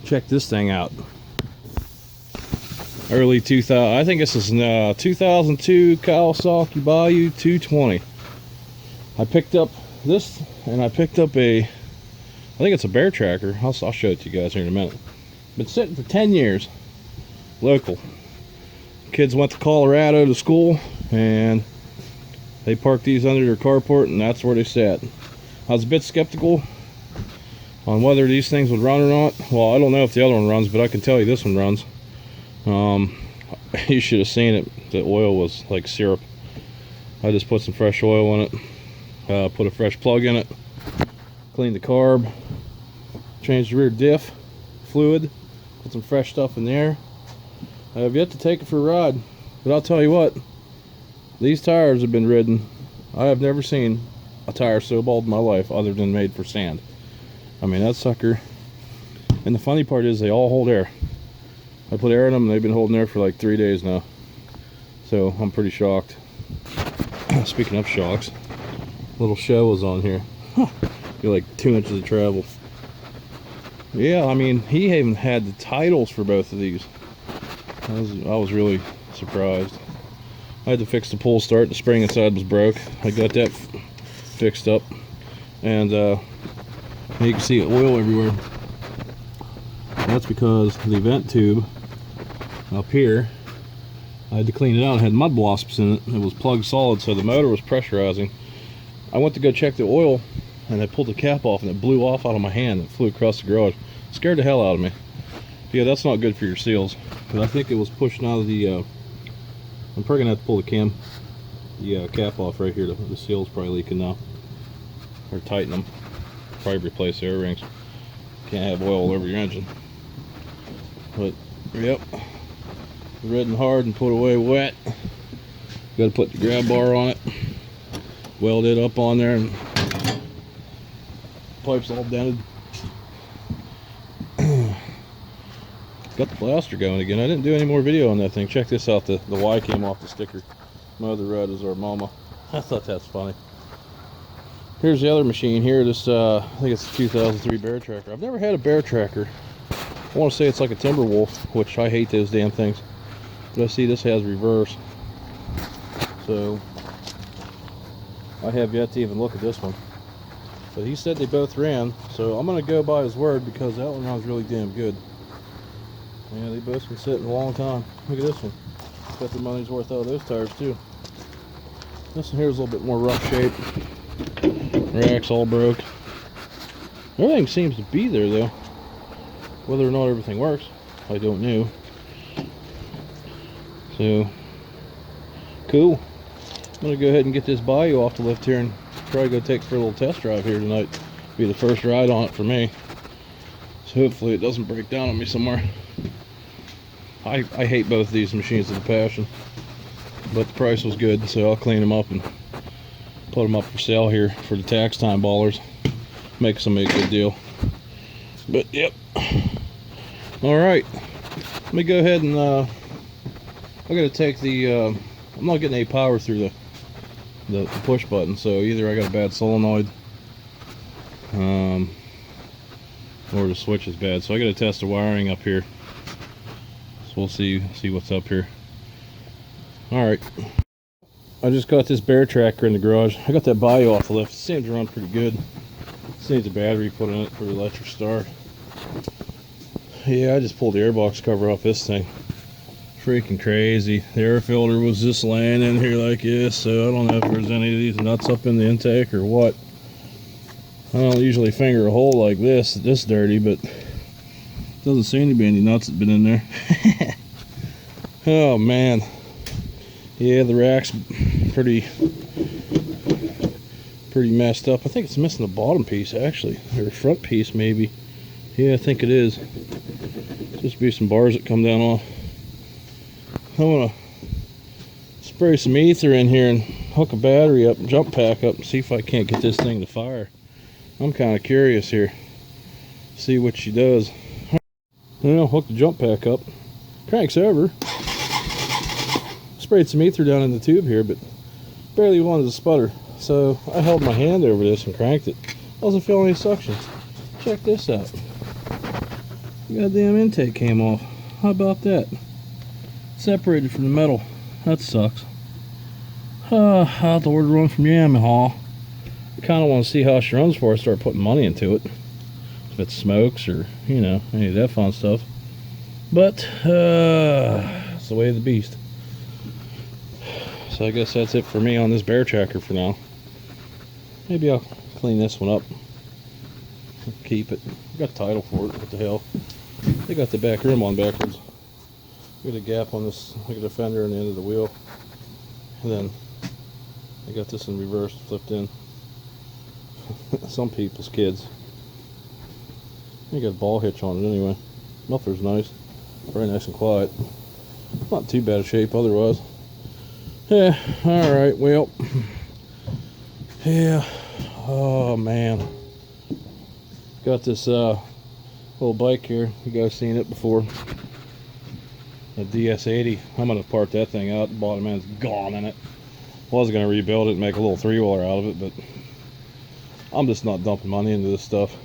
Check this thing out. Early 2000, I think this is 2002 Kawasaki Bayou 220. I picked up this, and I picked up I think it's a Bear Tracker. I'll show it to you guys here in a minute. Been sitting for 10 years, local. Kids went to Colorado to school, and they parked these under their carport, and that's where they sat. I was a bit skeptical on whether these things would run or not. Well, I don't know if the other one runs, but I can tell you this one runs. You should have seen it. The oil was like syrup. I just put some fresh oil in it, put a fresh plug in it, cleaned the carb, changed the rear diff fluid, put some fresh stuff in there. I have yet to take it for a ride, but I'll tell you what, these tires have been ridden. I have never seen a tire so bald in my life other than made for sand. I mean, that sucker. And the funny part is they all hold air. I put air in them and they've been holding air for like 3 days now. So I'm pretty shocked. Speaking of shocks, little show was on here. You're like 2 inches of travel. Yeah, I mean, he even had the titles for both of these. I was really surprised. I had to fix the pull start. The spring inside was broke. I got that fixed up, and you can see oil everywhere. That's because the vent tube up here, I had to clean it out. It had mud wasps in it. It was plugged solid, so the motor was pressurizing. I went to go check the oil, and I pulled the cap off, and it blew off out of my hand. It flew across the garage. Scared the hell out of me. Yeah, that's not good for your seals. But I think it was pushing out of the I'm probably gonna have to pull the cap off right here. The seal's probably leaking now, or tighten them. Probably replace the O-rings. Can't have oil all over your engine. But yep, ridden hard and put away wet. Got to put the grab bar on it, weld it up on there, and pipes all dented. Got the blaster going again. I didn't do any more video on that thing. Check this out. The Y came off the sticker. My other red is our mama. I thought that's funny. Here's the other machine here. This I think it's a 2003 Bear Tracker. I've never had a Bear Tracker. I want to say it's like a Timberwolf, which I hate those damn things. But I see this has reverse. So I have yet to even look at this one. But he said they both ran, so I'm going to go by his word because that one runs really damn good. Yeah, they both been sitting a long time. Look at this one. Got the money's worth out of those tires too. This one here is a little bit more rough shape. Racks all broke. Everything seems to be there though. Whether or not everything works, I don't know. So, cool. I'm gonna go ahead and get this Bayou off the lift here and probably go take it for a little test drive here tonight. Be the first ride on it for me. So hopefully it doesn't break down on me somewhere. I hate both of these machines with a passion, but the price was good, so I'll clean them up and put them up for sale here for the tax time ballers. Make somebody a good deal. But yep. All right, let me go ahead and I'm gonna take the I'm not getting any power through the push button, so either I got a bad solenoid or the switch is bad, so I gotta test the wiring up here. We'll see what's up here. Alright, I just got this Bear Tracker in the garage. I got that Bayou off the lift. It seems to run pretty good. Just needs a battery put in it for the electric start. Yeah, I just pulled the airbox cover off this thing. Freaking crazy. The air filter was just laying in here like this, so I don't know if there's any of these nuts up in the intake or what. I don't usually finger a hole like this dirty, but doesn't seem to be any nuts that been in there. Oh man, yeah, the rack's pretty messed up. I think it's missing the bottom piece actually, or the front piece maybe. Yeah, I think it is. Just be some bars that come down off. I want to spray some ether in here and hook a battery up, jump pack up, and see if I can't get this thing to fire. I'm kind of curious here, see what she does. Well, hook the jump pack up, cranks over, sprayed some ether down in the tube here, but barely wanted to sputter. So I held my hand over this and cranked it. Wasn't feeling any suction. Check this out. Goddamn intake came off. How about that? Separated from the metal. That sucks. I'll have to order one from Yamaha. I kind of want to see how she runs before I start putting money into it. If it smokes or, you know, any of that fun stuff. But, it's the way of the beast. So I guess that's it for me on this Bear Tracker for now. Maybe I'll clean this one up. Keep it. I got title for it. What the hell? They got the back rim on backwards. Got a gap on this, like a fender on the end of the wheel. And then I got this in reverse, flipped in. Some people's kids. You got a ball hitch on it anyway. Muffler's nice. Very nice and quiet. Not too bad a shape otherwise. Yeah, alright, well. Yeah. Oh man. Got this little bike here. You guys seen it before. A DS80. I'm gonna part that thing out. The bottom end's gone in it. Was gonna rebuild it and make a little three-wheeler out of it, but I'm just not dumping money into this stuff.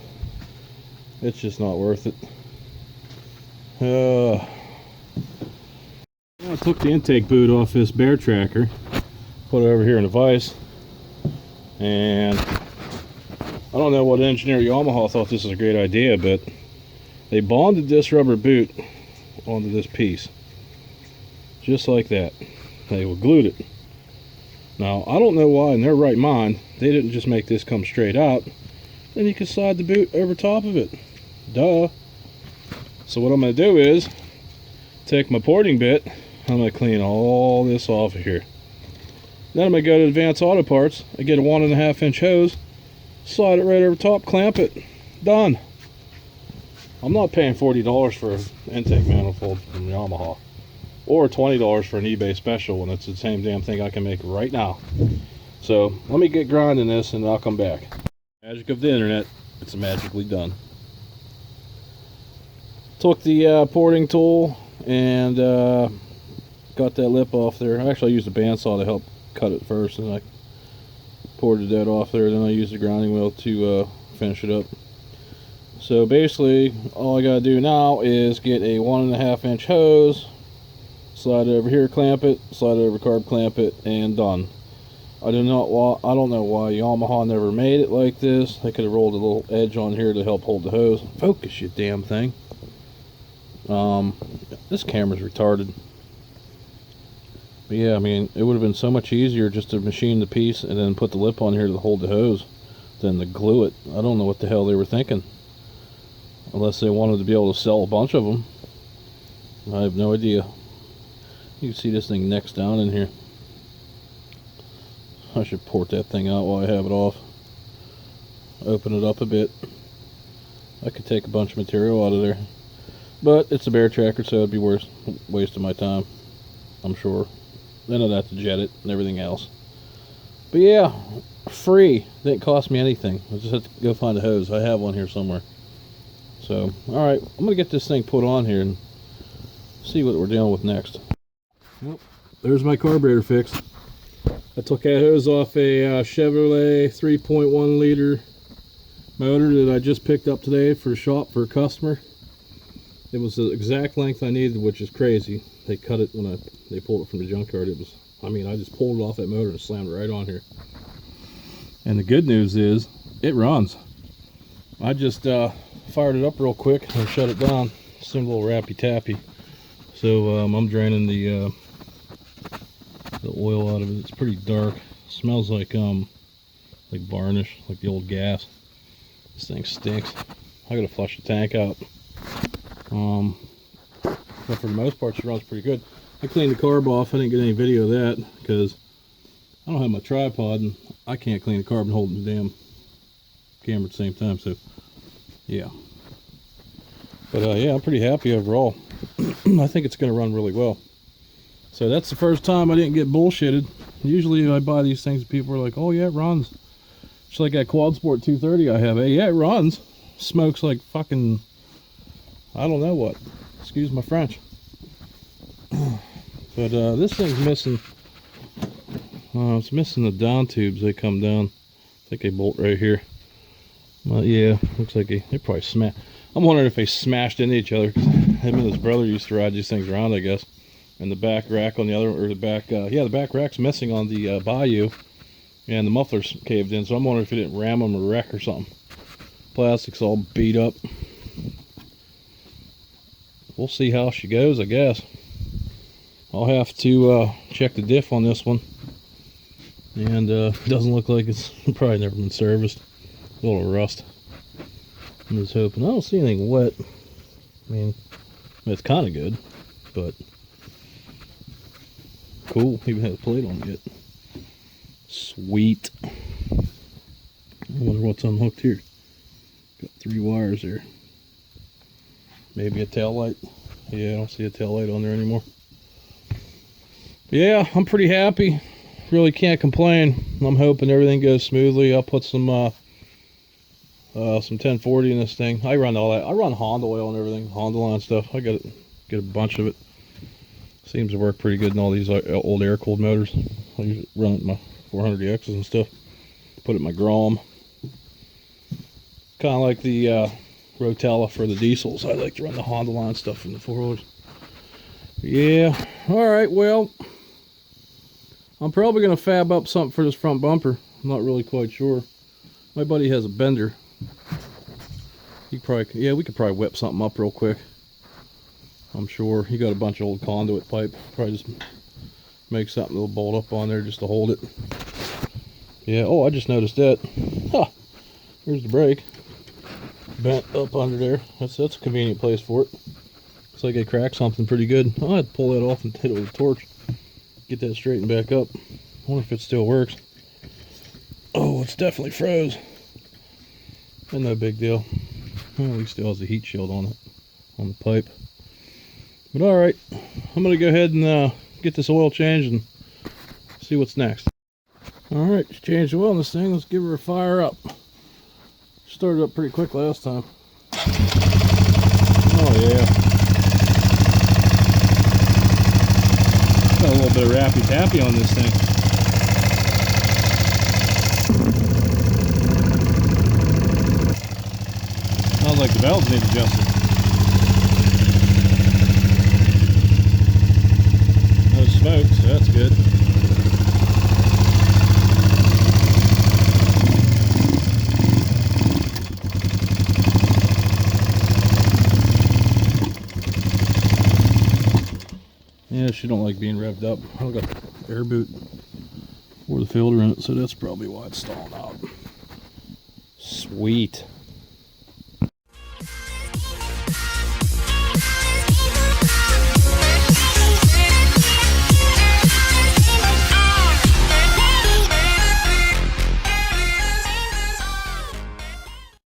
It's just not worth it. I took the intake boot off this Bear Tracker, put it over here in a vise, and I don't know what engineer at Yamaha thought this was a great idea, but they bonded this rubber boot onto this piece. Just like that. They glued it. Now, I don't know why in their right mind they didn't just make this come straight out. Then you can slide the boot over top of it. Duh. So what I'm going to do is take my porting bit. I'm going to clean all this off of here. Then I'm going to go to Advanced Auto Parts and get a 1.5 inch hose. Slide it right over top, clamp it. Done. I'm not paying $40 for an intake manifold from Yamaha. Or $20 for an eBay special when it's the same damn thing I can make right now. So let me get grinding this and I'll come back. Magic of the internet. It's magically done. Took the porting tool and got that lip off there. Actually I used a bandsaw to help cut it first, and I ported that off there. Then I used the grinding wheel to finish it up. So basically all I gotta do now is get a 1.5 inch hose, slide it over here, clamp it, slide it over, carb clamp it, and done. I don't know why Yamaha never made it like this. They could have rolled a little edge on here to help hold the hose. Focus, you damn thing. This camera's retarded. But yeah, I mean, it would have been so much easier just to machine the piece and then put the lip on here to hold the hose than to glue it. I don't know what the hell they were thinking. Unless they wanted to be able to sell a bunch of them. I have no idea. You can see this thing next down in here. I should port that thing out while I have it off. Open it up a bit. I could take a bunch of material out of there. But it's a Bear Tracker, so it'd be worth wasting my time, I'm sure. Then I'd have to jet it and everything else. But yeah, free. Didn't cost me anything. I just have to go find a hose. I have one here somewhere. So, alright, I'm going to get this thing put on here and see what we're dealing with next. Well, there's my carburetor fixed. I took that hose off a Chevrolet 3.1 liter motor that I just picked up today for the shop for a customer. It was the exact length I needed, which is crazy. They cut it when they pulled it from the junkyard. It was, I mean, I just pulled it off that motor and slammed it right on here. And the good news is, it runs. I just fired it up real quick and shut it down. Seemed a little rappy tappy. So I'm draining the oil out of it. It's pretty dark. It smells like varnish, like the old gas. This thing stinks. I gotta flush the tank out. But for the most part, she runs pretty good. I cleaned the carb off. I didn't get any video of that because I don't have my tripod and I can't clean the carb and hold the damn camera at the same time. So yeah, but yeah, I'm pretty happy overall. I think it's going to run really well. So that's the first time I didn't get bullshitted. Usually I buy these things and people are like, oh yeah, it runs. Just like that Quad Sport 230 I have. Hey, yeah, it runs. Smokes like fucking, I don't know what. Excuse my French. But this thing's missing. It's missing the down tubes. They come down. I think they bolt right here. Yeah, looks like they probably smash. I'm wondering if they smashed into each other. Him and his brother used to ride these things around, I guess. And the back rack on the other, or the back, yeah, the back rack's missing on the Bayou, and the muffler's caved in. So I'm wondering if he didn't ram them or wreck or something. Plastic's all beat up. We'll see how she goes, I guess. I'll have to check the diff on this one. And it doesn't look like it's probably never been serviced. A little rust. I'm just hoping. I don't see anything wet. I mean, it's kind of good, but cool. Even had a plate on it yet. Sweet. I wonder what's unhooked here. Got 3 wires there. Maybe a tail light. Yeah, I don't see a tail light on there anymore. Yeah, I'm pretty happy. Really can't complain. I'm hoping everything goes smoothly. I'll put some 1040 in this thing. I run all that. I run Honda oil and everything, Honda line stuff. I get a bunch of it. Seems to work pretty good in all these old air-cooled motors. I use it, run it in my 400EXs and stuff. Put it in my Grom. Kind of like the Rotella for the diesels. I like to run the Honda line stuff from the 400s. Yeah. All right. Well, I'm probably gonna fab up something for this front bumper. I'm not really quite sure. My buddy has a bender. He probably, yeah, we could probably whip something up real quick. I'm sure he got a bunch of old conduit pipe. Probably just make something that'll bolt up on there just to hold it. Yeah. Oh, I just noticed that. Huh. Here's the brake. Bent up under there. That's a convenient place for it. Looks like I cracked something pretty good. I'll have to pull that off and hit it with a torch. Get that straightened back up. I wonder if it still works. Oh, it's definitely froze. But no big deal. Well, at least still has a heat shield on it, on the pipe. But all right, I'm gonna go ahead and get this oil changed and see what's next. All right, just changed the oil in this thing. Let's give her a fire up. Started up pretty quick last time. Oh yeah. Got a little bit of rappy tappy on this thing. Sounds like the valves need adjusted. No smoke, so that's good. Yeah, she don't like being revved up. I've got the air boot or the filter in it, so that's probably why it's stalling out. Sweet.